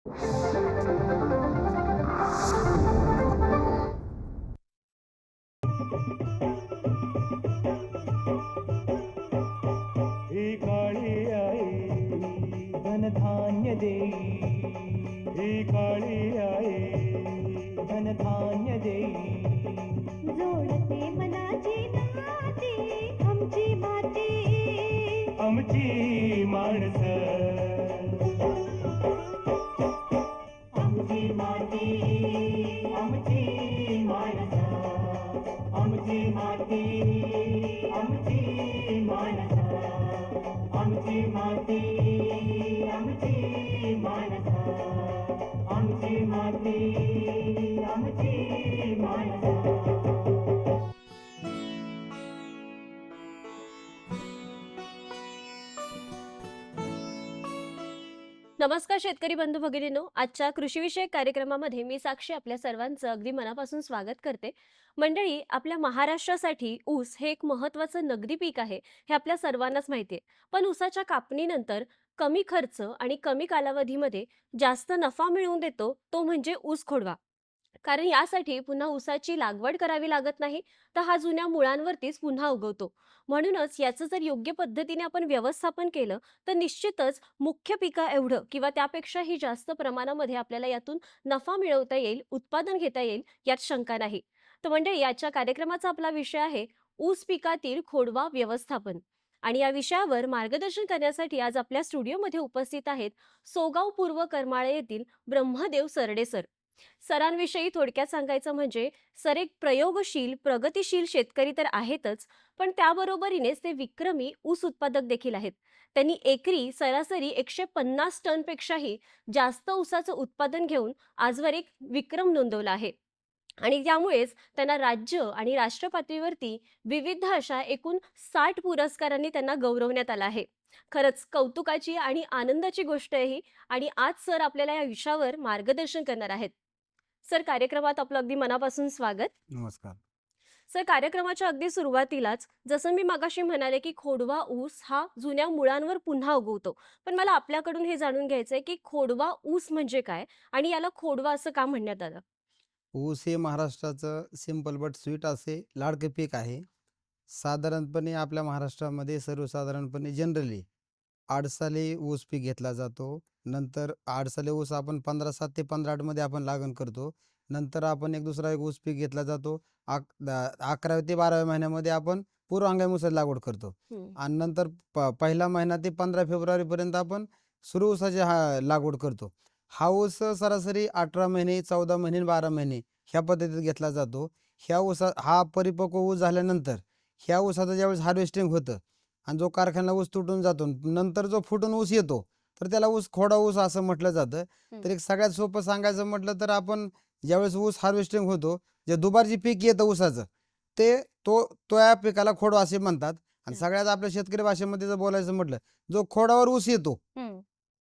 ही काळी आई धनधान्य देई, ही काळी आई धनधान्य देई. जोडते मनाची नाती आमची माती, आमची माणसं, आमची माती, आमची माणसं, आमची माती, आमची माणसं, आमची माती, आमची माणसं, आमची माती, आमची माणसं. नमस्कार शेतकरी बंधू भगिनींनो, आजच्या कृषीविषयक कार्यक्रमामध्ये मी साक्षी आपल्या सर्वांचं अगदी मनापासून स्वागत करते. मंडळी, आपल्या महाराष्ट्रासाठी ऊस हे एक महत्त्वाचं नगदी पीक आहे हे आपल्या सर्वांनाच माहिती आहे. पण ऊसाच्या कापणीनंतर कमी खर्च आणि कमी कालावधीमध्ये जास्त नफा मिळवून देतो तो म्हणजे ऊस खोडवा. कारण यासाठी पुन्हा ऊसाची लागवड करावी लागत नाही, तर हा जुन्या मुळांवरतीच पुन्हा उगवतो. म्हणूनच याचं जर योग्य पद्धतीने आपण व्यवस्थापन केलं तर निश्चितच मुख्य पिका एवढं किंवा त्यापेक्षाही जास्त प्रमाणामध्ये आपल्याला यातून नफा मिळवता येईल, उत्पादन घेता येईल, यात शंका नाही. तर मंडळी, याच्या कार्यक्रमाचा आपला विषय आहे ऊस पिकातील खोडवा व्यवस्थापन. आणि या विषयावर मार्गदर्शन करण्यासाठी आज आपल्या स्टुडिओमध्ये उपस्थित आहेत सोगाव पूर्व करमाळे येथील ब्रह्मदेव सरडे सर. सरांविषयी थोडक्यात सांगायचं म्हणजे सर एक प्रयोगशील प्रगतिशील शेतकरी तर आहेतच, पण त्याबरोबरीनेच ते विक्रमी ऊस उत्पादक देखील आहेत. त्यांनी एकरी सरासरी 150 टन पेक्षाही जास्त ऊसाचं उत्पादन घेऊन आजवर एक विक्रम नोंदवला आहे. आणि त्यामुळेच त्यांना राज्य आणि राष्ट्र पातळीवरती विविध अशा एकूण 60 पुरस्कारांनी त्यांना गौरवण्यात आलं आहे. खरंच कौतुकाची आणि आनंदाची गोष्ट आहे ही. आणि आज सर आपल्याला या विषयावर मार्गदर्शन करणार आहेत. सर, कार्यक्रमात आपलं अगदी मनापासून स्वागत. नमस्कार. सर, कार्यक्रमाच्या अगदी सुरुवातीलाच जसं मी मगाशी म्हणाले की खोडवा ऊस हा जुन्या मुळांवर पुन्हा उगवतो, पण मला आपल्याकडून हे जाणून घ्यायचंय की खोडवा ऊस म्हणजे काय आणि याला खोडवा असं का म्हणण्यात आलं? ऊस हे महाराष्ट्राचं सिंपल बट स्वीट असे लाडके पीक आहे. साधारणपणे आपल्या महाराष्ट्रामध्ये सर्वसाधारणपणे जनरली आडसाली ऊस पीक घेतला जातो. नंतर आडसाली ऊस आपण 15/7 ते 15/8 आपण लागण करतो. नंतर आपण एक दुसरा एक ऊस पीक घेतला जातो. 11व्या ते 12व्या महिन्यामध्ये आपण पूर्वहंगामी ऊसाची लागवड करतो. हम्म. आणि नंतर पहिला महिना ते 15 फेब्रुवारीपर्यंत आपण सुरू ऊसाची लागवड करतो. हा ऊस सरासरी 18 महिने, 14 महिने, 12 महिने ह्या पद्धतीत घेतला जातो. ह्या ऊसा हा परिपक्व ऊस झाल्यानंतर ह्या ऊसाचं ज्यावेळेस हार्वेस्टिंग होतं आणि जो कारखान्याला ऊस तुटून जातो, नंतर जो फुटून ऊस येतो, तर त्याला ऊस खोडा ऊस असं म्हटलं जातं. तर एक सगळ्यात सोपं सांगायचं म्हटलं तर आपण ज्यावेळेस ऊस हार्वेस्टिंग होतो, जे दुबार जे पीक येतं ऊसाचं, ते तो या पिकाला खोडवा असे म्हणतात. आणि सगळ्यात आपल्या शेतकरी भाषेमध्ये जर बोलायचं म्हटलं, जो खोडावर ऊस येतो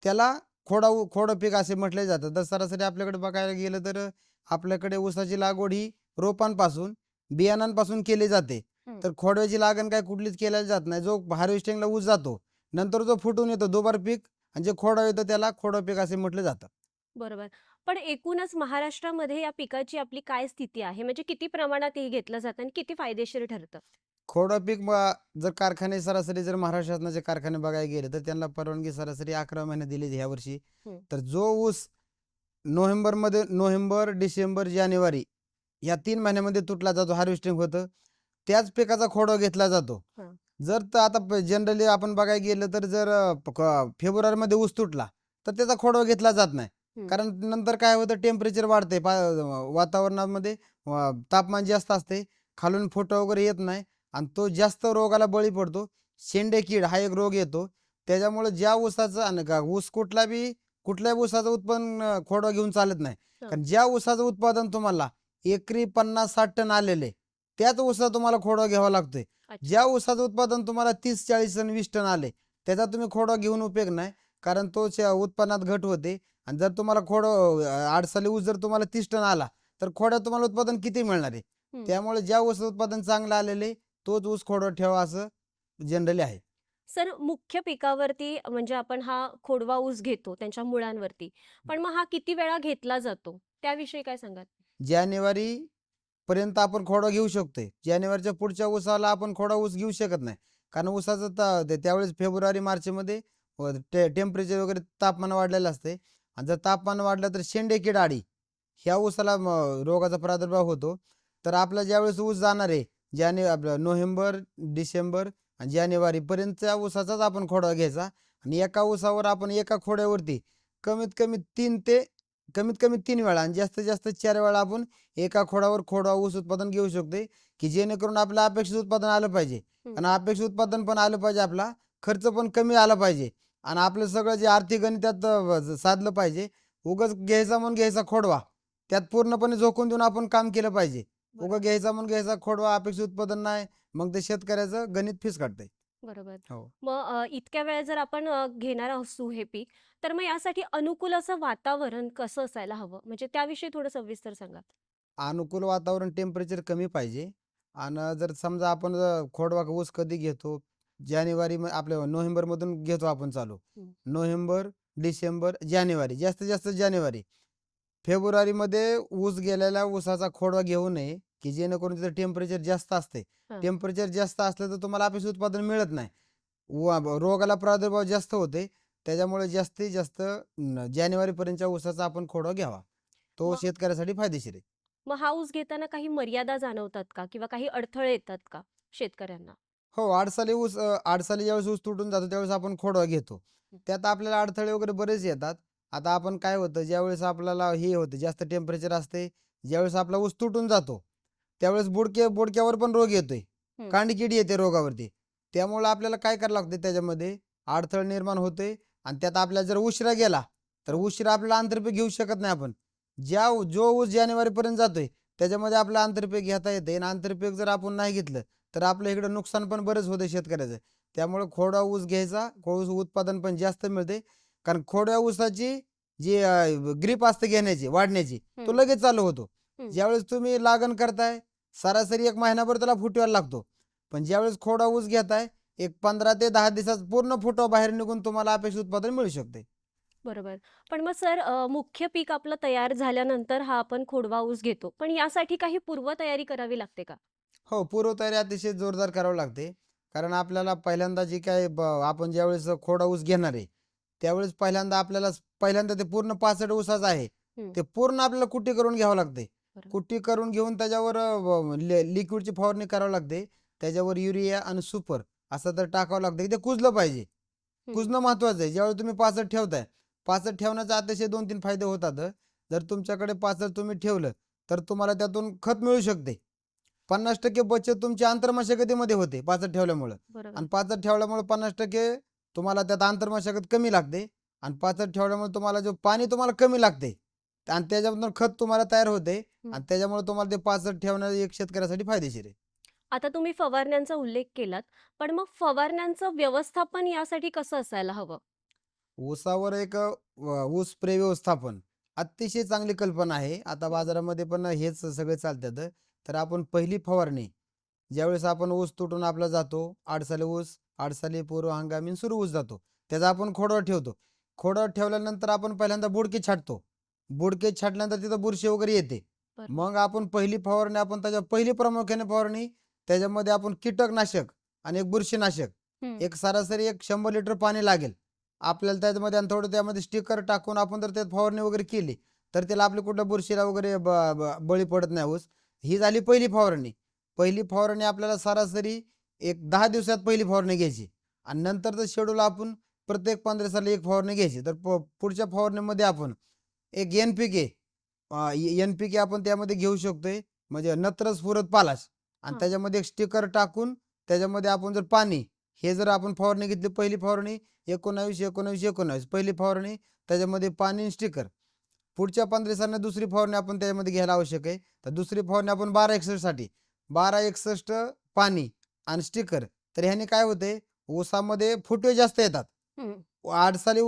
त्याला खोड पीक असे म्हटले जातं. तर सरासरी आपल्याकडे बघायला गेलं तर आपल्याकडे ऊसाची लागवड ही रोपांपासून बियाणांपासून केली जाते. तर खोडव्याची लागण काय कुठलीच केल्या जात नाही. जो हार्वेस्टिंगला ऊस जातो, नंतर जो फुटून येतो दुबार पीक आणि जे खोडवा येतं त्याला खोडवा पीक असे म्हटलं जातं. बरोबर. पण एकूणच महाराष्ट्रामध्ये या पिकाची आपली काय स्थिती आहे, म्हणजे किती प्रमाणात हे घेतलं जातं आणि किती फायदेशीर ठरतं? खोडवा पीक जर कारखाने सरासरी जर महाराष्ट्रातनं जे कारखाने बघायला गेले तर त्यांना परवानगी सरासरी 11 महिने दिली ह्या वर्षी. तर जो ऊस नोव्हेंबर, डिसेंबर, जानेवारी या 3 महिन्यामध्ये तुटला जातो, हार्वेस्टिंग होतं, त्याच पिकाचा खोडवा घेतला जातो. जर तर आता जनरली आपण बघायला गेलं तर जर फेब्रुवारीमध्ये ऊस तुटला तर त्याचा खोडवा घेतला जात नाही. कारण नंतर काय होतं, टेम्परेचर वाढते, वातावरणामध्ये तापमान जास्त असते, खालून फुटवा वगैरे येत नाही आणि तो जास्त रोगाला बळी पडतो. शेंडे कीड हा एक रोग येतो. त्याच्यामुळे ज्या ऊसाचं ऊस कुठल्याही ऊसाचं उत्पन्न खोडवा घेऊन चालत नाही. कारण ज्या ऊसाचं उत्पादन तुम्हाला एकरी 50-60 टन आलेले, त्याच ऊसाचा तुम्हाला खोडवा घ्यावा लागतोय. ज्या ऊसाचं उत्पादन तुम्हाला 30-40 टन 20 टन आले, त्याचा तुम्ही खोडवा घेऊन उपयोग नाही. कारण तो उत्पन्नात घट होते. आणि जर तुम्हाला आडसाली ऊस जर तुम्हाला 30 टन आला तर खोड्यात तुम्हाला उत्पादन किती मिळणार आहे. त्यामुळे ज्या ऊस उत्पादन चांगलं आलेले तोच ऊस खोडवा ठेवा असं जनरली आहे. सर मुख्य पिकावरती म्हणजे आपण हा खोडवा ऊस घेतो त्यांच्या मुळांवरती. पण मग हा किती वेळा घेतला जातो? त्याविषयी काय सांगाल? जानेवारी पर्यंत आपण खोडा घेऊ शकतोय. जानेवारीच्या पुढच्या ऊसाला आपण खोडा ऊस घेऊ शकत नाही. कारण ऊसाचं त्यावेळेस फेब्रुवारी मार्चमध्ये टेम्परेचर वगैरे तापमान वाढलेलं असते आणि जर तापमान वाढलं तर शेंडे किड अळी ह्या ऊसाला रोगाचा प्रादुर्भाव होतो. तर आपला ज्यावेळेस ऊस जाणार आहे आपलं नोव्हेंबर, डिसेंबर आणि जानेवारीपर्यंतच्या ऊसाचाच आपण खोडा घ्यायचा आणि एका ऊसावर आपण एका खोड्यावरती कमीत कमी 3 वेळा आणि जास्तीत जास्त 4 वेळा आपण एका खोडावर खोडा ऊस उत्पादन घेऊ शकते, की जेणेकरून आपलं अपेक्षित उत्पादन आलं पाहिजे. हं. आणि अपेक्षित उत्पादन पण आलं पाहिजे, आपला खर्च पण कमी आला पाहिजे आणि आपलं सगळं जे आर्थिक गणित त्यात साधलं पाहिजे. उगाच घ्यायचा म्हणून घ्यायचा खोडवा त्यात पूर्णपणे झोकून देऊन आपण काम केलं पाहिजे. उगा बरोबर. घ्यायचा म्हणून घ्यायचा खोडवा अपेक्षित उत्पादन नाही, मग ते शेतकऱ्याचं गणित फीस काढतंय. बरोबर. हो. मग इतक्या वेळा जर आपण घेणार असू हे पीक, तर मग यासाठी अनुकूल असं वातावरण कसं असायला हवं? म्हणजे त्याविषयी थोडं सविस्तर सांगा. अनुकूल वातावरण टेम्परेचर कमी पाहिजे आणि जर समजा आपण खोडवा ऊस कधी घेतो आपल्या नोव्हेंबरमधून घेतो आपण चालू. हं. नोव्हेंबर, डिसेंबर, जानेवारी जास्तीत जास्त जानेवारी. फेब्रुवारीमध्ये ऊस गेलेला ऊसाचा खोडवा घेऊ नये, की जेणेकरून तिथं टेम्परेचर जास्त असते. हां. टेम्परेचर जास्त असलं तर तुम्हाला अपेक्षित उत्पादन मिळत नाही. रोगाला प्रादुर्भाव जास्त होते. त्याच्यामुळे जास्तीत जास्त जानेवारीपर्यंतच्या ऊसाचा आपण खोडवा घ्यावा. तो मग शेतकऱ्यासाठी फायदेशीर आहे. मग हा ऊस घेताना काही मर्यादा जाणवतात का? किंवा काही अडथळे येतात का शेतकऱ्यांना? हो, आडसाली ज्यावेळेस ऊस तुटून जातो त्यावेळेस आपण खोडवा घेतो. हं. त्यात आपल्याला अडथळे वगैरे बरेच येतात. आता आपण काय होतं ज्यावेळेस आपल्याला हे होतं जास्त टेम्परेचर असते, ज्यावेळेस आपला ऊस तुटून जातो, त्यावेळेस बोडक्यावर पण रोग येतोय. हं. कांडकीड येते रोगावरती. त्यामुळं आपल्याला काय करावं लागतं त्याच्यामध्ये अडथळे निर्माण होते आणि त्यात आपल्याला जर उशिरा गेला, तर हो. उशिरा आपल्याला आंतरपीक घेऊ शकत नाही आपण. जो ऊस जानेवारीपर्यंत जातोय त्याच्यामध्ये आपलं आंतरपीक घेता येते आणि आंतरपीक जर आपण नाही घेतलं तर आपल्या इकडं नुकसान पण बरंच होतं शेतकऱ्याचं. त्यामुळे खोडा ऊस घ्यायचा, ऊस उत्पादन पण जास्त मिळते. कारण खोड्या ऊसाची जी ग्रीप असते घेण्याची, वाढण्याची, तो हं. लगेच चालू होतो. हं. ज्यावेळेस तुम्ही लागण करताय, सरासरी 1 महिनाभर त्याला फुटवायला लागतो. पण ज्यावेळेस खोडा ऊस घेताय, एक 15 ते 10 दिवसात पूर्ण फुटवा बाहेर निघून तुम्हाला अपेक्षित उत्पादन मिळू शकते. बरोबर. पण मग सर मुख्य पीक आपलं तयार झाल्यानंतर हा आपण खोडवा ऊस घेतो. पण यासाठी काही पूर्वतयारी करावी लागते का? हो, पूर्वतयारी अतिशय जोरदार करावी लागते. कारण आपल्याला पहिल्यांदा जी काय आपण ज्यावेळेस खोडा ऊस घेणार आहे, त्यावेळेस पहिल्यांदा ते पूर्ण 65 ऊसाचं आहे. हं. ते पूर्ण आपल्याला कुट्टी करून घ्यावं लागते. बरोबर. कुट्टी करून घेऊन त्याच्यावर लिक्विडची फवारणी करावी लागते. त्याच्यावर युरिया आणि सुपर असं तर टाकावं लागतं, की ते कुजलं पाहिजे. हं. कुजणं महत्त्वाचं आहे. ज्यावेळेस तुम्ही 65 ठेवताय, 65 ठेवण्याचे अतिशय 2-3 फायदे होतात. जर तुमच्याकडे 65 तुम्ही ठेवलं, तर तुम्हाला त्यातून खत मिळू शकते. 50% बचत तुमची आंतरमशागतीमध्ये होते 65 ठेवल्यामुळं बरोबर. आणि 65 ठेवल्यामुळे 50% तुम्हाला त्यात आंतरमशागत कमी लागते आणि 65 ठेवल्यामुळे तुम्हाला जो पाणी तुम्हाला कमी लागते आणि त्याच्यामधून खत तुम्हाला तयार होते हं. आणि त्याच्यामुळे तुम्हाला ते 65 ठेवणं एक शेतकऱ्यासाठी फायदेशीर आहे. आता तुम्ही फवारण्यांचा उल्लेख केलात. पण मग फवारण्यांचं व्यवस्थापन यासाठी कसं असायला हवं? ऊसावर एक ऊस स्प्रे व्यवस्थापन अतिशय चांगली कल्पना आहे. आता बाजारामध्ये पण हेच सगळे चालतात. तर आपण पहिली फवारणी ज्यावेळेस आपण ऊस तुटून आपला जातो, आडसाली ऊस, आडसाली पूर्व हंगामी आणि सुरू ऊस जातो. त्याचा आपण खोडवर ठेवतो. खोडवर ठेवल्यानंतर आपण पहिल्यांदा बुडके छाटतो. बुडके छाटल्यानंतर तिथं बुरशी वगैरे येते. बरोबर. मग आपण पहिली फवारणी आपण त्याच्या पहिली प्रामुख्याने फवारणी त्याच्यामध्ये आपण कीटकनाशक आणि एक बुरशीनाशक हं. एक सरासरी 100 लिटर पाणी लागेल. आपल्याला त्याच्यामध्ये आणि थोडं त्यामध्ये स्टिकर टाकून आपण जर त्यात फवारणी वगैरे केली, तर त्याला आपल्या कुठल्या बुरशीला वगैरे बळी पडत नाही ऊस. ही झाली पहिली फवारणी. पहिली फवारणी आपल्याला सरासरी एक 10 दिवसात पहिली फवारणी घ्यायची आणि नंतरचं शेड्यूल आपण प्रत्येक 15 दिवसाला एक फवारणी घ्यायची. तर पुढच्या फवारणीमध्ये आपण एक NPK आपण त्यामध्ये घेऊ शकतोय. म्हणजे नत्र, स्फुरद, पालाश आणि हां. त्याच्यामध्ये एक स्टिकर टाकून त्याच्यामध्ये आपण जर पाणी हे जर आपण फवारणी घेतली पहिली फवारणी 19-19-19 पहिली फवारणी त्याच्यामध्ये पाणी आणि स्टिकर. पुढच्या 15 दिवसांना दुसरी फवारणी आपण त्याच्यामध्ये घ्यायला आवश्यक आहे. तर दुसरी फवारणी आपण 12-61 साठी 12-61 पाणी आणि स्टिकर. तर ह्याने काय होते ऊसामध्ये फुटवे जास्त येतात. हं. आडसाली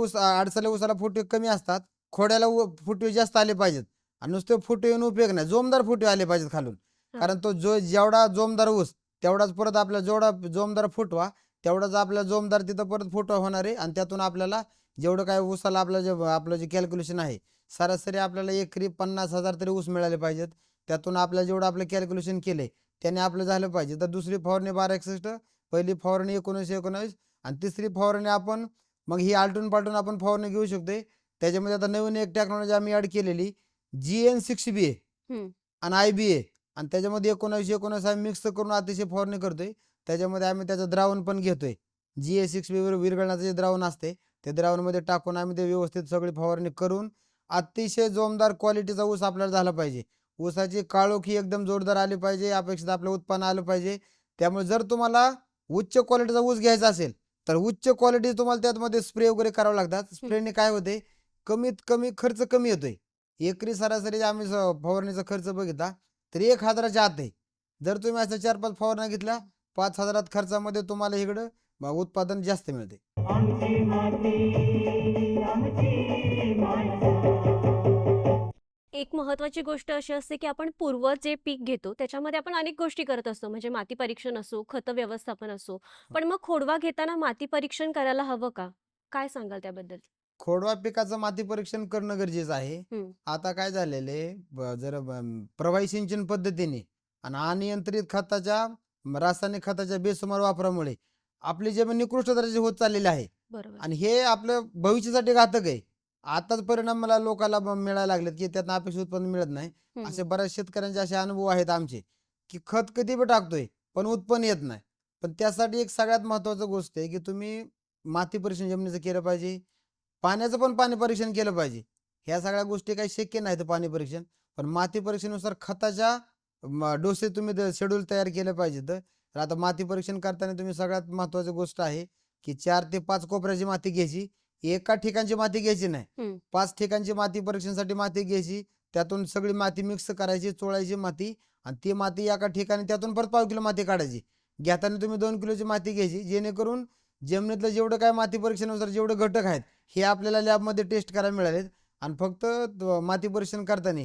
ऊसाला फुटवे कमी असतात. खोड्याला फुटवे जास्त आले पाहिजेत आणि नुसते फुटवे येऊन उपयोग नाही. जोमदार फुटवे आले पाहिजेत खालून. हां. कारण तो जेवढा जोमदार ऊस तेवढाच परत आपला जेवढा जोमदार फुटवा तेवढाच आपला जोमदार तिथं परत फुटवा होणार आहे आणि त्यातून आपल्याला जेवढं काय ऊसाला आपलं जे कॅल्क्युलेशन आहे सरासरी आपल्याला एकरी 50,000 तरी ऊस मिळाले पाहिजेत. त्यातून आपल्याला जेवढं आपलं कॅल्क्युलेशन केलंय त्याने आपलं झालं पाहिजे. तर दुसरी फवारणी 1261, पहिली फवारणी 1919 आणि तिसरी फवारणी आपण मग ही आलटून पालटून आपण फवारणी घेऊ शकतोय. त्याच्यामध्ये आता नवीन एक टेक्नॉलॉजी आम्ही ऍड केलेली GN6BA हम्म. आणि IBA आणि त्याच्यामध्ये 1919 आम्ही मिक्स करून अतिशय फवारणी करतोय. त्याच्यामध्ये आम्ही त्याचं द्रावण पण घेतोय. GA6BA विरघळण्याचं जे द्रावण असते ते द्रावणामध्ये टाकून आम्ही ते व्यवस्थित सगळी फवारणी करून अतिशय जोमदार क्वालिटीचा ऊस आपल्याला झाला पाहिजे. ऊसाची काळोखी एकदम जोरदार आली पाहिजे. अपेक्षित आपलं उत्पन्न आलं पाहिजे. त्यामुळे जर तुम्हाला उच्च क्वालिटीचा ऊस घ्यायचा असेल तर उच्च क्वालिटी तुम्हाला त्यामध्ये स्प्रे वगैरे करावं लागतात. स्प्रेने काय होते, कमीत कमी खर्च कमी येतोय. एकरी सरासरी आम्ही फवारणीचा खर्च बघितला तर 1,000च्या आत आहे. जर तुम्ही असं 4-5 फवारण्या घेतल्या 5,000 खर्चामध्ये तुम्हाला इकडं उत्पादन जास्त मिळते. आमची माती आमची माणसं. एक महत्वाची गोष्ट अशी असते की आपण पूर्व जे पीक घेतो त्याच्यामध्ये आपण अनेक गोष्टी करत असतो, म्हणजे माती परीक्षण असो, खत व्यवस्थापन असो. पण मग खोडवा घेताना माती परीक्षण करायला हवं का? काय सांगाल त्याबद्दल? खोडवा पिकाचं माती परीक्षण करणं गरजेचं आहे. हम्म. आता काय झालेलं आहे, जर प्रवाही सिंचन पद्धतीने आणि अनियंत्रित खताच्या रासायनिक खताच्या बेसुमार वापरामुळे आपली जमीन निकृष्ट दर्जाची होत चाललेली आहे बरोबर. आणि हे आपलं भविष्यासाठी घातक आहे. आताच परिणाम मला लोकांना मिळायला लागलेत की त्यातनं अपेक्षित उत्पन्न मिळत नाही. असे बऱ्याच शेतकऱ्यांचे असे अनुभव आहेत आमचे की खत कधी पण टाकतोय पण उत्पन्न येत नाही. पण त्यासाठी एक सगळ्यात महत्वाची गोष्ट आहे की तुम्ही माती परीक्षण जमिनीचं केलं पाहिजे. पाण्याचं पण पाणी परीक्षण केलं पाहिजे. ह्या सगळ्या गोष्टी काही शक्य नाहीत पाणी परीक्षण, पण माती परीक्षणानुसार खताच्या डोसे तुम्ही शेड्यूल तयार केलं पाहिजे. तर आता माती परीक्षण करताना तुम्ही सगळ्यात महत्वाची गोष्ट आहे की 4 ते 5 कोपऱ्याची माती घ्यायची. एका ठिकाणची माती घ्यायची नाही, 5 ठिकाणची माती परीक्षणासाठी माती घ्यायची. त्यातून सगळी माती मिक्स करायची, चोळायची माती आणि ती माती एका ठिकाणी त्यातून परत 1/2 किलो माती काढायची. घेताना तुम्ही 2 किलोची माती घ्यायची, जेणेकरून जमिनीतलं जेवढं काय माती परीक्षणानुसार जेवढे घटक आहेत हे आपल्याला लॅबमध्ये टेस्ट करायला मिळालेत. आणि फक्त माती परीक्षण करताना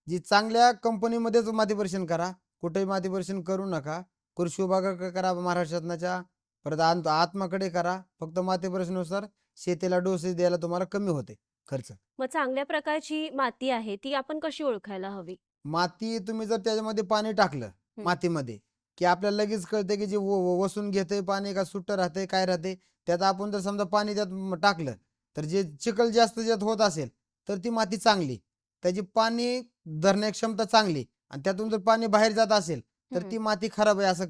जी चांगल्या कंपनीमध्येच माती परीक्षण करा, कुठेही माती परीक्षण करू नका. कृषी विभागाकडे करा, महाराष्ट्र शासनाच्या, परत आत्माकडे करा. फक्त माती परीक्षणानुसार शेतीला डोसेस द्यायला तुम्हाला कमी होते खर्च. मग चांगल्या प्रकारची माती आहे ती आपण कशी ओळखायला हवी? माती तुम्ही जर त्याच्यामध्ये पाणी टाकलं मातीमध्ये की आपल्याला लगेच कळते की जे वसून घेते पाणी का सुट्ट राहते काय राहते. त्यात आपण जर समजा पाणी त्यात टाकलं तर जे चिखल जास्त ज्यात होत असेल तर ती माती चांगली, त्याची पाणी धरण्याची क्षमता चांगली. आणि त्यातून जर पाणी बाहेर जात असेल तर ती माती खराब आहे, असं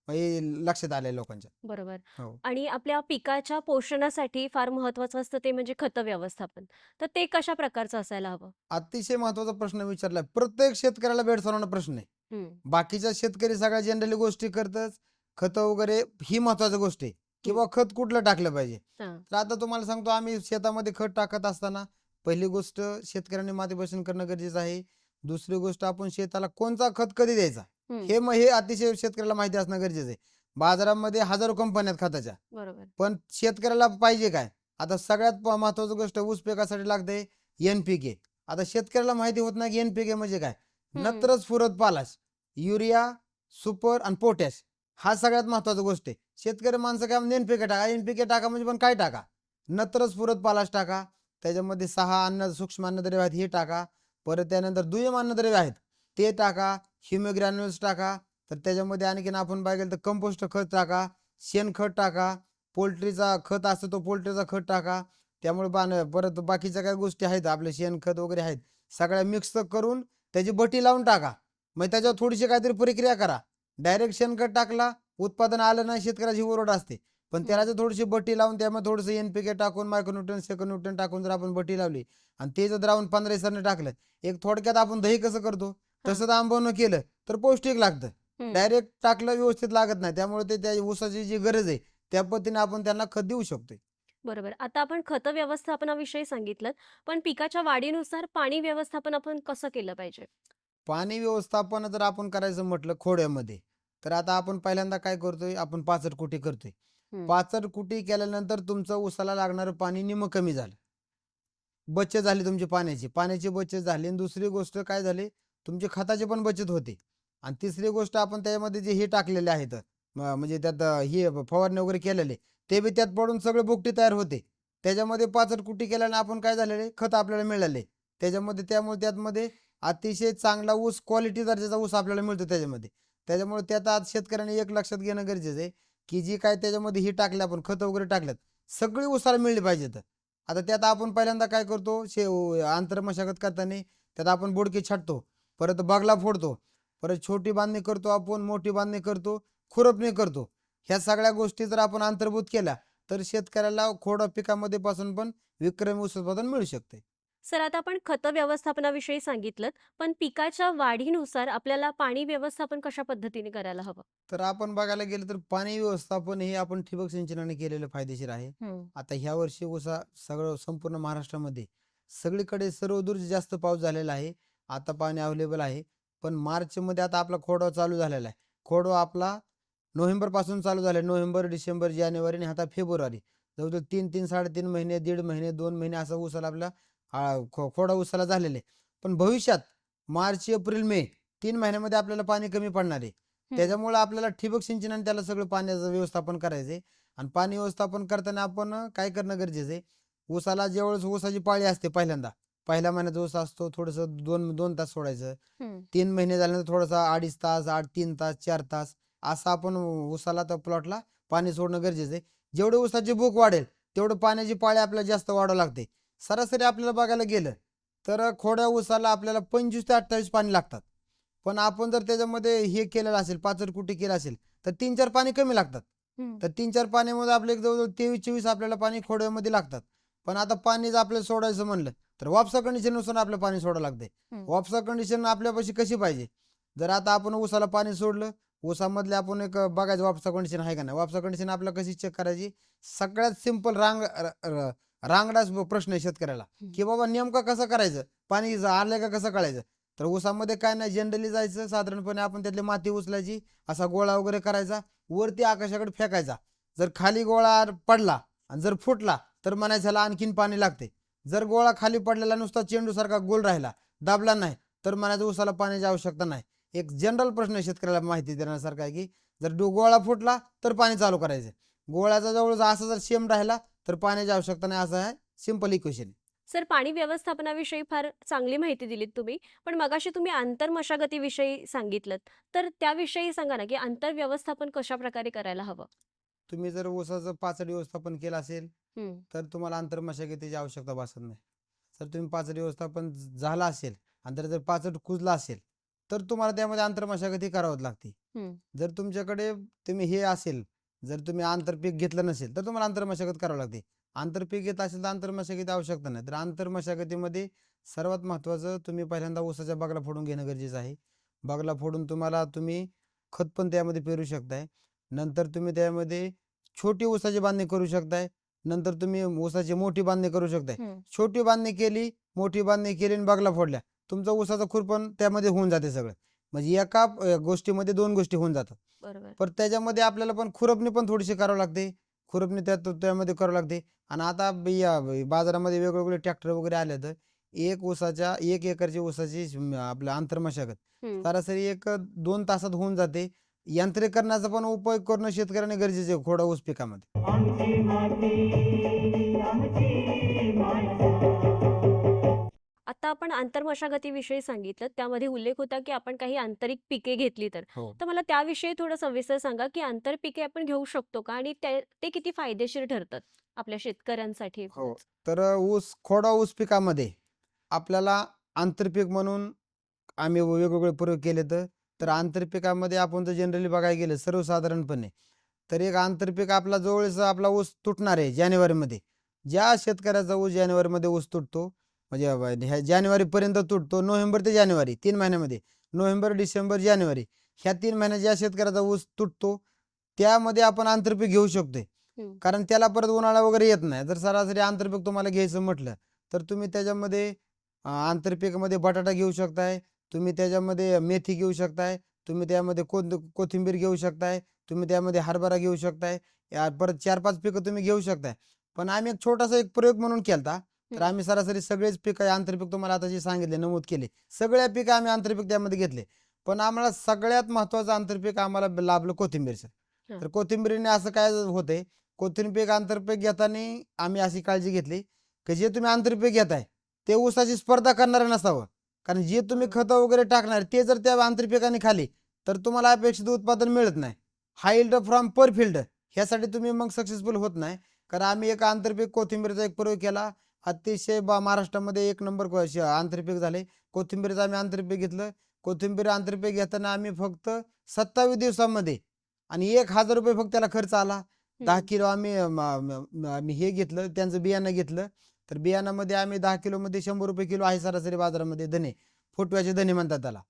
काही लक्षात आलंय लोकांच्या. बरोबर. हो. आणि आपल्या पिकाच्या पोषणासाठी फार महत्वाचं असतं ते म्हणजे खत व्यवस्थापन. तर ते कशा प्रकारचं असायला हवं? अतिशय महत्वाचा प्रश्न विचारलाय. प्रत्येक शेतकऱ्याला भेडसावणारा प्रश्न आहे. बाकीच्या शेतकरी सगळ्या जनरली गोष्टी करतात, खत वगैरे ही महत्वाची गोष्ट आहे किंवा खत कुठलं टाकलं पाहिजे. तर आता तुम्हाला सांगतो, आम्ही शेतामध्ये खत टाकत असताना पहिली गोष्ट शेतकऱ्यांनी माती परीक्षण करणं गरजेचं आहे. दुसरी गोष्ट आपण शेताला कोणता खत कधी द्यायचा हे अतिशय शेतकऱ्याला माहिती असणं गरजेचं आहे. बाजारामध्ये हजारो कंपन्या आहेत खताच्या, बरोबर. पण शेतकऱ्याला पाहिजे काय? आता सगळ्यात महत्वाची गोष्ट ऊस पिकासाठी लागते NPK. आता शेतकऱ्याला माहिती होत नाही की NPK म्हणजे काय. नत्र, स्फुरद, पालाश, युरिया, सुपर आणि पोटॅश हा सगळ्यात महत्वाची गोष्ट आहे. शेतकरी माणसं काय म्हणजे NPK टाका, NPK टाका म्हणजे पण काय टाका? नत्र, स्फुरद, पालाश टाका. त्याच्यामध्ये 6 सूक्ष्म अन्नद्रव्य आहेत हे टाका. परत त्यानंतर दुय्यम अन्नद्रव्य आहेत ते टाका. ह्युमिक टाका. तर त्याच्यामध्ये आणखीन आपण बघायला तर कंपोस्ट खत टाका, शेणखत टाका, पोल्ट्रीचा खत असतो तो पोल्ट्रीचा खत टाका. त्यामुळे परत बाकीच्या काही गोष्टी आहेत आपले शेणखत वगैरे आहेत सगळ्या मिक्स करून त्याची बटी लावून टाका. मग त्याच्यावर थोडीशी काहीतरी प्रक्रिया करा. डायरेक्ट शेणखत टाकला, उत्पादन आलं नाही, शेतकऱ्याची ओरड असते. पण त्याला जर थोडीशी बटी लावून त्यामध्ये थोडंसं NPK टाकून मायक्रोन्यूट्रन सेकंड टाकून जर आपण बटी लावली आणि ते जर द्रावण 15 दिवसांनी टाकलं, एक थोडक्यात आपण दही कसं करतो तसं आंबवणं केलं तर पौष्टिक लागतं. डायरेक्ट टाकलं व्यवस्थित लागत नाही. त्यामुळे ते त्या ऊसाची जी गरज आहे त्या पद्धतीने आपण त्यांना खत देऊ शकतोय. बरोबर. आता आपण खत व्यवस्थापनाविषयी सांगितलं, पण पिकाच्या वाढीनुसार पाणी व्यवस्थापन आपण कसं केलं पाहिजे? पाणी व्यवस्थापन जर आपण करायचं म्हटलं खोड्यामध्ये, तर आता आपण पहिल्यांदा काय करतोय, आपण 65 कुटी करतोय. 65 कुटी केल्यानंतर तुमचं ऊसाला लागणारं पाणी निम्मं कमी झालं, बचत झाली तुमची पाण्याची बचत झाली. आणि दुसरी गोष्ट काय झाली, तुमची खताची पण बचत होते. आणि तिसरी गोष्ट आपण त्यामध्ये जे हे टाकलेले आहेत म्हणजे त्यात हे फवारणी वगैरे केलेले ते बी त्यात पडून सगळे बोकटी तयार होते. त्याच्यामध्ये पाचट कुट्टी केल्याने आपण काय झालेले खत आपल्याला मिळाले. त्यामुळे त्यामध्ये अतिशय चांगला ऊस क्वालिटी दर्जाचा ऊस आपल्याला मिळतो त्याच्यामध्ये. त्याच्यामुळे त्यात आज शेतकऱ्यांनी एक लक्षात घेणं गरजेचं आहे, की जी काय त्याच्यामध्ये ही टाकले आपण खत वगैरे टाकल्यात सगळी ऊसाला मिळली पाहिजेत. आता त्यात आपण पहिल्यांदा काय करतो आंतरमशागत करताना त्यात आपण बुडकी छाटतो, परत बागला फोडतो, परत छोटी बांधणी करतो, आपण मोठी बांधणी करतो, खुरपणी करतो. ह्या सगळ्या गोष्टी जर आपण अंतर्भूत केल्या तर शेतकऱ्याला खोडा पिकामध्ये पासून पण विक्रमी ऊस उत्पादन मिळू शकते. सर, आता आपण खत व्यवस्थापनाविषयी सांगितलं, पण पिकाच्या वाढीनुसार आपल्याला पाणी व्यवस्थापन कशा पद्धतीने करायला हवं? तर आपण बघायला गेलं तर पाणी व्यवस्थापन हे आपण ठिबक सिंचनाने केलेलं फायदेशीर आहे. आता ह्या वर्षी सगळं संपूर्ण महाराष्ट्रामध्ये सगळीकडे सर्वदूर जास्त पाऊस झालेला आहे. आता पाणी अवेलेबल आहे. पण मार्चमध्ये आता आपला खोडवा चालू झालेला आहे. खोडवा आपला नोव्हेंबर पासून चालू झाला. नोव्हेंबर, डिसेंबर, जानेवारी आणि आता फेब्रुवारी. जवळजवळ 3-3, 3.5 महिने, 1.5 महिने, 2 महिने असा ऊसाला आपला खोडा ऊसाला झालेले आहे. पण भविष्यात मार्च, एप्रिल, मे 3 महिन्यामध्ये आपल्याला पाणी कमी पडणार आहे. त्याच्यामुळे आपल्याला ठिबक सिंचनाने त्याला सगळं पाण्याचं व्यवस्थापन करायचंय. आणि पाणी व्यवस्थापन करताना आपण काय करणं गरजेचं आहे, ऊसाला ज्यावेळेस ऊसाची पाळी असते पहिल्या महिन्यात ऊस असतो थोडंसं 2 तास सोडायचं. 3 महिने झाल्यानंतर थोडंसं 2.5 तास, 3 तास, 4 तास असं आपण ऊसाला तर प्लॉटला पाणी सोडणं गरजेचं आहे. जेवढे ऊसाची भूक वाढेल तेवढं पाण्याची पाळी आपल्याला जास्त वाढवावं लागते. सरासरी आपल्याला बघायला गेलं तर खोड्या ऊसाला आपल्याला 25 ते 28 पाणी लागतात. पण आपण जर त्याच्यामध्ये हे केलेलं असेल, पाचट कुट्टी केलं असेल तर 3-4 पाणी कमी लागतात. तर 3-4 पाण्यामध्ये आपले जवळजवळ 23-24 आपल्याला पाणी खोड्यामध्ये लागतात. पण आता पाणी जर आपल्याला सोडायचं म्हणलं तर वापसा कंडिशननुसार आपल्याला पाणी सोडावं लागते. वापसा कंडिशन आपल्यापाशी कशी पाहिजे, जर आता आपण ऊसाला पाणी सोडलं, ऊसामधले आपण एक बघायचं वापसा कंडिशन आहे का नाही. वापसा कंडिशन आपल्याला कशी चेक करायची, सगळ्यात सिंपल रांगडा प्रश्न आहे शेतकऱ्याला, की बाबा नेमकं कसं करायचं, पाणी आलंय का कसं कळायचं. तर ऊसामध्ये काय नाही, जनरली जायचं साधारणपणे आपण त्यातली माती उचलायची, असा गोळा वगैरे करायचा, वरती आकाशाकडे फेकायचा. जर खाली गोळा पडला आणि जर फुटला तर म्हणायचं ह्याला आणखीन पाणी लागते. जर गोळा खाली पडलेला नुसता चेंडू सारखा गोल राहिला, दाबला नाही, तर म्हणायचं ऊसाला पाण्याची आवश्यकता नाही. एक जनरल प्रश्न शेतकऱ्याला माहिती देण्यासारखा आहे, की जर गोळा फुटला तर पाणी चालू करायचं, गोळ्याचा जवळ असा जर सेम राहिला तर पाण्याची आवश्यकता नाही. असं आहे सिंपल इक्वेशन. सर, पाणी व्यवस्थापनाविषयी फार चांगली माहिती दिलीत तुम्ही. पण मगाशी तुम्ही आंतरमशागतीविषयी सांगितलं, तर त्याविषयी सांगा ना, की आंतर व्यवस्थापन कशाप्रकारे करायला हवं? तुम्ही जर ऊसाचं पाचट व्यवस्थापन केलं असेल हं. तर तुम्हाला आंतरमशागतीची आवश्यकता भासत नाही. जर तुम्ही पाचट व्यवस्थापन झाला असेल आणि जर पाचट कुजला असेल तर तुम्हाला त्यामध्ये आंतरमशागती करावं लागते. हं. जर तुमच्याकडे तुम्ही हे असेल, जर तुम्ही आंतरपीक घेतलं नसेल तर तुम्हाला आंतरमशागत करावं लागते. आंतरपीक घेत असेल तर आंतरमशागती आवश्यकता नाही. तर आंतरमशागतीमध्ये सर्वात महत्त्वाचं तुम्ही पहिल्यांदा ऊसाच्या बागला फोडून घेणं गरजेचं आहे. बागला फोडून तुम्ही खत पण त्यामध्ये पेरू शकताय. नंतर तुम्ही त्यामध्ये छोटी ऊसाची बांधणी करू शकताय. नंतर तुम्ही ऊसाची मोठी बांधणी करू शकताय. छोटी बांधणी केली, मोठी बांधणी केली आणि बागला फोडल्या, तुमचं ऊसाचं खुरपण त्यामध्ये होऊन जाते सगळं. म्हणजे एका गोष्टीमध्ये 2 गोष्टी होऊन जातात. बरोबर. पण त्याच्यामध्ये आपल्याला पण खुरपणी पण थोडीशी करावी लागते. खुरपणी त्यामध्ये करावी लागते. आणि आता बाजारामध्ये वेगवेगळे ट्रॅक्टर वगैरे आले, तर 1 एकरची ऊसाची आपलं आंतरमशागत हं. सरासरी 1-2 तासात होऊन जाते. यांत्रिकरणाचा पण उपयोग करणं शेतकऱ्याने गरजेचे आहे खोडा ऊस पिकामध्ये. आमची माती आमची माणसं. आता आपण आंतरमशागतीविषयी सांगितलं, त्यामध्ये उल्लेख होता, की आपण काही आंतरिक पिके घेतली तर. हो. तर मला त्याविषयी थोडं सविस्तर सांगा, की आंतरपिके आपण घेऊ शकतो का? आणि ते किती फायदेशीर ठरतात आपल्या शेतकऱ्यांसाठी हो. एकूणच? तर खोडा ऊस पिकामध्ये आपल्याला आंतरपीक म्हणून आम्ही वेगवेगळे प्रयोग केले. तर आंतरपिकामध्ये आपण जर जनरली बघायला गेलं सर्वसाधारणपणे तर एक आंतरपीक आपला जवळचा आपला ऊस तुटणार आहे जानेवारीमध्ये. ज्या शेतकऱ्याचा ऊस जानेवारीमध्ये ऊस तुटतो, म्हणजे ह्या जानेवारीपर्यंत तुटतो, नोव्हेंबर ते जानेवारी 3 महिन्यामध्ये, नोव्हेंबर, डिसेंबर, जानेवारी ह्या 3 महिन्यात ज्या शेतकऱ्याचा ऊस तुटतो त्यामध्ये आपण आंतरपीक घेऊ शकतोय. हं. कारण त्याला परत उन्हाळा वगैरे येत नाही. जर सरासरी आंतरपीक तुम्हाला घ्यायचं म्हटलं तर तुम्ही त्याच्यामध्ये आंतरपीकामध्ये बटाटा घेऊ शकताय, तुम्ही त्याच्यामध्ये मेथी घेऊ शकताय, तुम्ही त्यामध्ये कोथिंबीर घेऊ शकताय, तुम्ही त्यामध्ये हरभरा घेऊ शकताय, परत 4-5 पिकं तुम्ही घेऊ शकताय. पण आम्ही एक छोटासा एक प्रयोग म्हणून केलता. तर आम्ही सरासरी सगळेच पिकं आंतरपीक तुम्हाला आता जे सांगितले नमूद केले, सगळ्या पिकं आम्ही आंतरपीक त्यामध्ये घेतले. पण आम्हाला सगळ्यात महत्त्वाचं आंतरपीक आम्हाला लाभलं कोथिंबीरचं. हा. तर कोथिंबिरीने असं काय होतंय, कोथिंबीर आंतरपीक घेताना आम्ही अशी काळजी घेतली की जे तुम्ही आंतरपीक घेताय ते ऊसाची स्पर्धा करणारं नसावं. कारण जे तुम्ही बरोबर. खतं वगैरे टाकणार ते जर त्या आंतरपिकाने खाली तर तुम्हाला अपेक्षित उत्पादन मिळत नाही. हाय फ्रॉम पर फील्ड ह्यासाठी तुम्ही मग सक्सेसफुल होत नाही. कारण आम्ही एक आंतरपीक कोथिंबीरचा एक प्रयोग केला. अतिशय महाराष्ट्रामध्ये एक नंबर आंतरपीक झाले. कोथिंबीरचं आम्ही आंतरपीक घेतलं. कोथिंबीर आंतरपीक घेताना आम्ही फक्त 27 दिवसांमध्ये आणि ₹1000 फक्त त्याला खर्च आला. 10 हम्म. किलो आम्ही आम्ही हे घेतलं त्यांचं बियाणं घेतलं. तर बियाणामध्ये आम्ही 10 किलोमध्ये ₹100 किलो आहे सरासरी बाजारामध्ये धने. फुटव्याचे धने म्हणतात त्याला.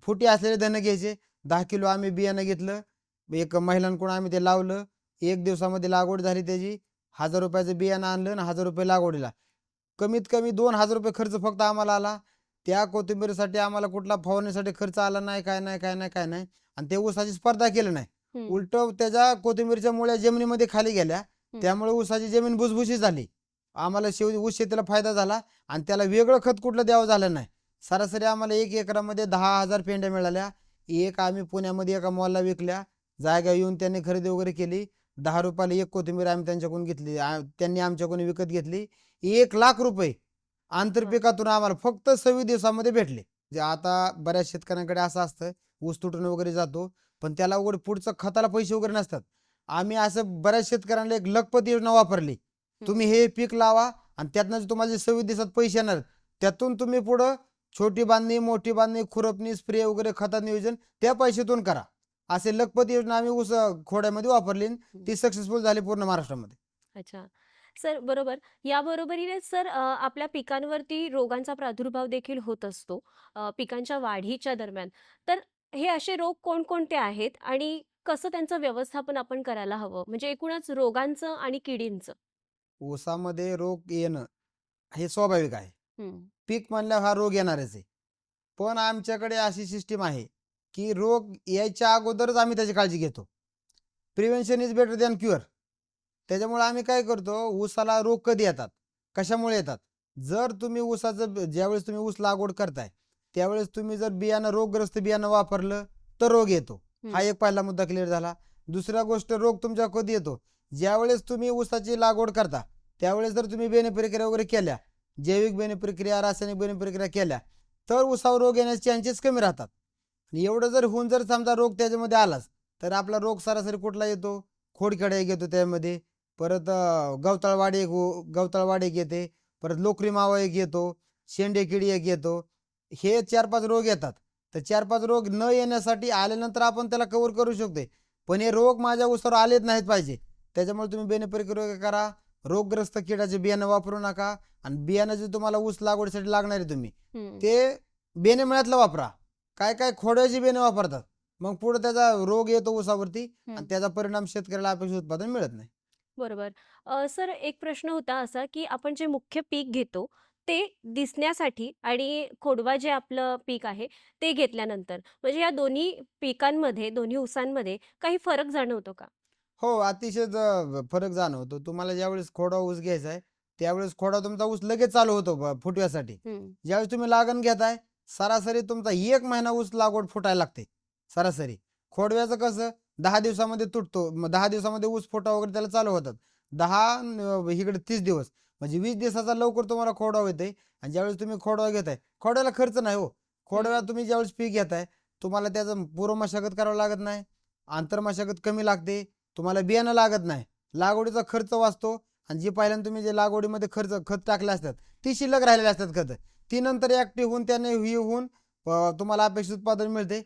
फुटी असलेले धने घ्यायचे. 10 किलो आम्ही बियाणं घेतलं. एक महिलांकडून आम्ही ते लावलं. 1 दिवसामध्ये लागवड झाली त्याची. ₹1000 बियाणं आणलं आणि ₹1000 लागवडीला. कमीत कमी ₹2000 खर्च फक्त आम्हाला आला. त्या कोथिंबीरीसाठी आम्हाला कुठला फवारणीसाठी खर्च आला नाही, काय नाही, काय नाही, काय नाही. आणि ते ऊसाची स्पर्धा केली नाही. हम्म. उलटं त्याच्या कोथिंबीरच्या मुळ्या जमिनीमध्ये खाली गेल्या. हम्म. त्यामुळे ऊसाची जमीन भुसभुशीत झाली. आम्हाला शेवटी ऊस शेतीला फायदा झाला आणि त्याला वेगळं खत कुठलं द्यावं झालं नाही. सरासरी आम्हाला 1 एकरामध्ये 10,000 पेंड्या मिळाल्या. एक आम्ही पुण्यामध्ये एका मॉलला विकल्या. जागा येऊन त्यांनी खरेदी वगैरे केली. ₹10 एक कोथिंबीर आम्ही त्यांच्याकडून घेतली. त्यांनी आमच्याकडून विकत घेतली. ₹1,00,000 वा. आंतरपिकातून आम्हाला फक्त 26 दिवसामध्ये भेटले. जे आता बऱ्याच शेतकऱ्यांकडे असं असतं, ऊस तुटून वगैरे जातो, पण त्याला वगैरे पुढचं खताला पैसे वगैरे नसतात. आम्ही असं बऱ्याच शेतकऱ्यांना एक लखपत योजना वापरली. तुम्ही हे पीक लावा आणि त्यातनं जे तुम्हाला जे 26 दिवसात पैसे येणार त्यातून तुम्ही पुढं छोटी बांधणी, मोठी बांधणी, खुरपणी, स्प्रे वगैरे खतात नियोजन त्या पैशातून करा. असे लखपत योजना आम्ही ऊस खोड्यामध्ये वापरली आणि ती सक्सेसफुल झाली पूर्ण महाराष्ट्रामध्ये. अच्छा. सर बरोबर. याबरोबरीने सर आपल्या पिकांवरती रोगांचा प्रादुर्भाव देखील होत असतो पिकांच्या वाढीच्या दरम्यान. तर हे असे रोग कोणकोणते आहेत आणि कसं त्यांचं व्यवस्थापन आपण करायला हवं? म्हणजे एकूणच रोगांचं आणि किडींचं. ऊसामध्ये रोग येणं हे स्वाभाविक आहे. हं. पीक म्हणल्यावर हा रोग येणारच आहे. पण आमच्याकडे अशी सिस्टीम आहे, की रोग यायच्या अगोदरच आम्ही त्याची काळजी घेतो. Prevention is better than cure. त्याच्यामुळे आम्ही काय करतो, ऊसाला रोग कधी येतात, कशामुळे येतात? जर तुम्ही ज्यावेळेस तुम्ही ऊस लागवड करताय, त्यावेळेस तुम्ही जर बियाणं रोगग्रस्त बियाणं वापरलं, तर रोग येतो. हा हं. एक पहिला मुद्दा क्लिअर झाला. दुसरा गोष्ट रोग तुमच्या कधी येतो? ज्यावेळेस तुम्ही ऊसाची लागवड करता, त्यावेळेस जर तुम्ही बेणेप्रक्रिया वगैरे केल्या, जैविक बेणेप्रक्रिया, रासायनिक बेणेप्रक्रिया केल्या, तर ऊसावर रोग येण्याचे चान्सेस कमी राहतात. आणि एवढं जर होऊन जर समजा रोग त्याच्यामध्ये आलाच, तर आपला रोग सरासरी कुठला येतो? खोडकिडा एक येतो त्यामध्ये. परत गवताळवाडी एक येते. परत लोकरी मावा एक येतो. शेंडेकिडी एक येतो. हे 4-5 रोग येतात. तर 4-5 रोग न येण्यासाठी आल्यानंतर आपण त्याला कव्हर करू शकतो. पण हे रोग माझ्या ऊसावर आलेच नाहीत पाहिजे. त्याच्यामुळे तुम्ही बेणेप्रक्रिया करा. रोगग्रस्त किडाचे बियाणं वापरू नका आणि बियाणं जे तुम्हाला ऊस लागवडीसाठी लागणार आहे तुम्ही, हं. ते बेणे मळ्यातलं वापरा. काय काय खोडव्याची बेणे वापरतात. मग पुढे त्याचा रोग येतो ऊसावरती आणि हं. त्याचा परिणाम शेतकऱ्याला अपेक्षित उत्पादन मिळत नाही. बरोबर. सर एक प्रश्न होता असा, की आपण जे मुख्य पीक घेतो, ते दिसण्यासाठी आणि खोडवा जे आपलं पीक आहे, ते घेतल्यानंतर म्हणजे या दोन्ही पिकांमध्ये, दोन्ही ऊसांमध्ये काही फरक जाणवतो का? हो, अतिशय फरक जाणवतो. तुम्हाला ज्यावेळेस खोडवा ऊस घ्यायचा आहे, त्यावेळेस खोडवा तुमचा ऊस लगेच चालू होतो फुटव्यासाठी. हं. ज्यावेळेस तुम्ही लागण घेताय, सरासरी तुमचा 1 महिना ऊस लागवड फुटायला लागते, सरासरी. खोडव्याचं कसं 10 दिवसामध्ये तुटतो. मग 10 दिवसामध्ये ऊस फुटा वगैरे त्याला चालू होतात. 10 इकडे 30 दिवस म्हणजे 20 दिवसाचा लवकर तुम्हाला खोडवा येते आणि ज्यावेळेस तुम्ही खोडवा घेताय, खोडव्याला खर्च नाही हो. खोडव्या हं. तुम्ही ज्यावेळेस पीक घेताय, तुम्हाला त्याचं पूर्व मशागत करावं लागत नाही. आंतर मशागत कमी लागते. तुम्हाला बियाणं लागत नाही. लागवडीचा खर्च वाचतो आणि जे पहिल्यांदा तुम्ही जे लागवडीमध्ये खत टाकले असतात, ती शिल्लक राहिलेली असतात खतं. ती नंतर ॲक्टिव्ह होऊन त्याने हे होऊन तुम्हाला अपेक्षित उत्पादन मिळते.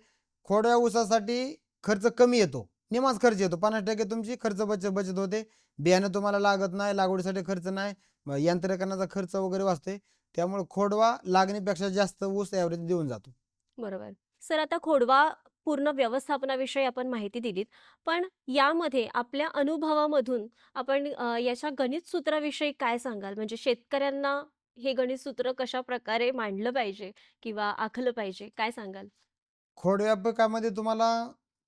खोडव्या ऊसासाठी खर्च कमी येतो. निम्माच खर्च येतो. 50% तुमची खर्च बचत होते. बियाणं तुम्हाला लागत नाही, लागवडीसाठी खर्च नाही, यंत्रणेकरणाचा खर्च वगैरे वाचतोय. त्यामुळे खोडवा लागणीपेक्षा जास्त ऊस ॲव्हरेज देऊन जातो. बरोबर. सर आता खोडवा पूर्ण व्यवस्थापनाविषयी आपण माहिती दिलीत. पण यामध्ये आपल्या अनुभवामधून आपण याच्या गणित सूत्राविषयी काय सांगाल? म्हणजे शेतकऱ्यांना हे गणित सूत्र कशाप्रकारे मांडलं पाहिजे किंवा आखलं पाहिजे? काय सांगाल? खोडव्या पिकामध्ये तुम्हाला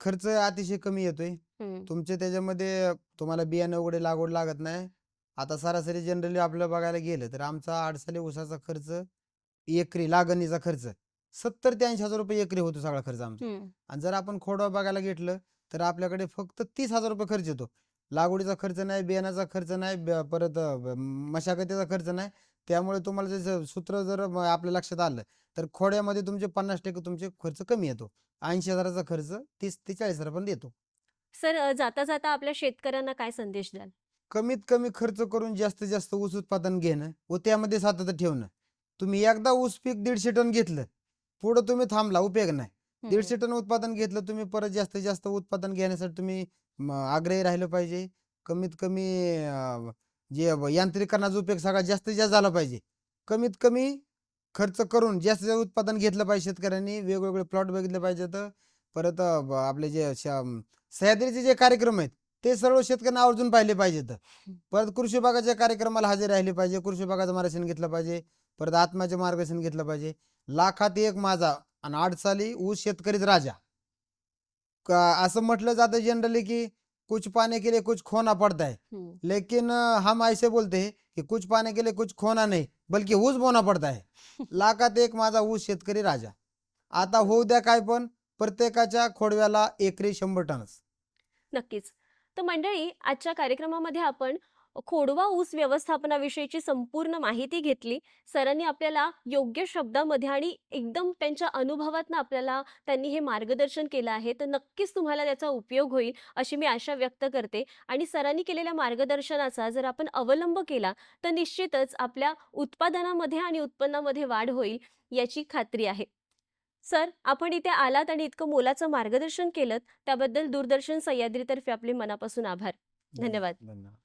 खर्च अतिशय कमी येतोय. हं. तुमचे त्याच्यामध्ये तुम्हाला बियाणं वगैरे लागवड लागत नाही. आता सरासरी जनरली आपलं बघायला गेलं तर आमचा आडसाली ऊसाचा खर्च एकरी लागणीचा खर्च ₹70,000 ते ₹80,000 एकरी होतो सगळा खर्च आमचा. हं. आणि जर आपण खोडवा बघायला घेतलं तर आपल्याकडे फक्त 30,000 रुपये खर्च येतो. लागवडीचा खर्च नाही, बियाण्याचा खर्च नाही, परत मशागतीचा खर्च नाही. त्यामुळे तुम्हाला जर सूत्र जर आपल्या लक्षात आलं तर खोड्यामध्ये तुमचे 50% तुमचे खर्च कमी येतो. 80,000चा खर्च 30 ते 40,000पर्यंत येतो. सर जाता जाता आपल्या शेतकऱ्यांना काय संदेश द्याल? कमीत कमी खर्च करून जास्तीत जास्त ऊस उत्पादन घेणं व त्यामध्ये सातत्य ठेवणं. तुम्ही एकदा ऊस पीक 150 टन घेतलं, पुढं तुम्ही थांबला उपयोग नाही. हम्म. 150 टन उत्पादन घेतलं तुम्ही, परत जास्तीत जास्त उत्पादन घेण्यासाठी तुम्ही आग्रही राहिलं पाहिजे. कमीत कमी जे यांत्रिकरणाचा उपयोग सगळ्यात जास्तीत जास्त झाला पाहिजे. कमीत कमी खर्च करून जास्तीत जास्त उत्पादन घेतलं पाहिजे. शेतकऱ्यांनी वेगवेगळे प्लॉट बघितले पाहिजेत. परत आपले जे सह्याद्रीचे जे कार्यक्रम आहेत ते सर्व शेतकऱ्यांना आवर्जून पाहिले पाहिजेत. परत कृषी विभागाच्या कार्यक्रमाला हजेरी राहिली पाहिजे. कृषी विभागाचं मार्गदर्शन घेतलं पाहिजे. परत आत्माचे मार्गदर्शन घेतलं पाहिजे. लाखात एक माझा आणि 8 साली ऊस शेतकरीच राजा. असं म्हटलं जातं जनरली की कुछ पाने के लिए कुछ खोना पड़ता है, हम्म. लेकिन हम ऐसे बोलते हैं कि कुछ पाने के लिए कुछ खोना नहीं बल्कि ऊस बोना पड़ता है. लाखात एक माझा ऊस शेतकरी राजा. आता होऊ द्या काय पण, प्रत्येकाच्या खोडव्याला एकरी 100 टनच. नक्कीच. तर मंडळी, आजच्या कार्यक्रमामध्ये आपण खोडवा ऊस व्यवस्थापनाविषयीची संपूर्ण माहिती घेतली. सरांनी आपल्याला योग्य शब्दामध्ये आणि एकदम त्यांच्या अनुभवातनं आपल्याला त्यांनी हे मार्गदर्शन केलं आहे. तर नक्कीच तुम्हाला त्याचा उपयोग होईल अशी मी आशा व्यक्त करते. आणि सरांनी केलेल्या मार्गदर्शनाचा जर आपण अवलंब केला तर निश्चितच आपल्या उत्पादनामध्ये आणि उत्पन्नामध्ये वाढ होईल याची खात्री आहे. सर, आपण इथे आलात आणि इतकं मोलाचं मार्गदर्शन केलं त्याबद्दल दूरदर्शन सह्याद्रीतर्फे आपले मनापासून आभार. धन्यवाद. धन्यवाद.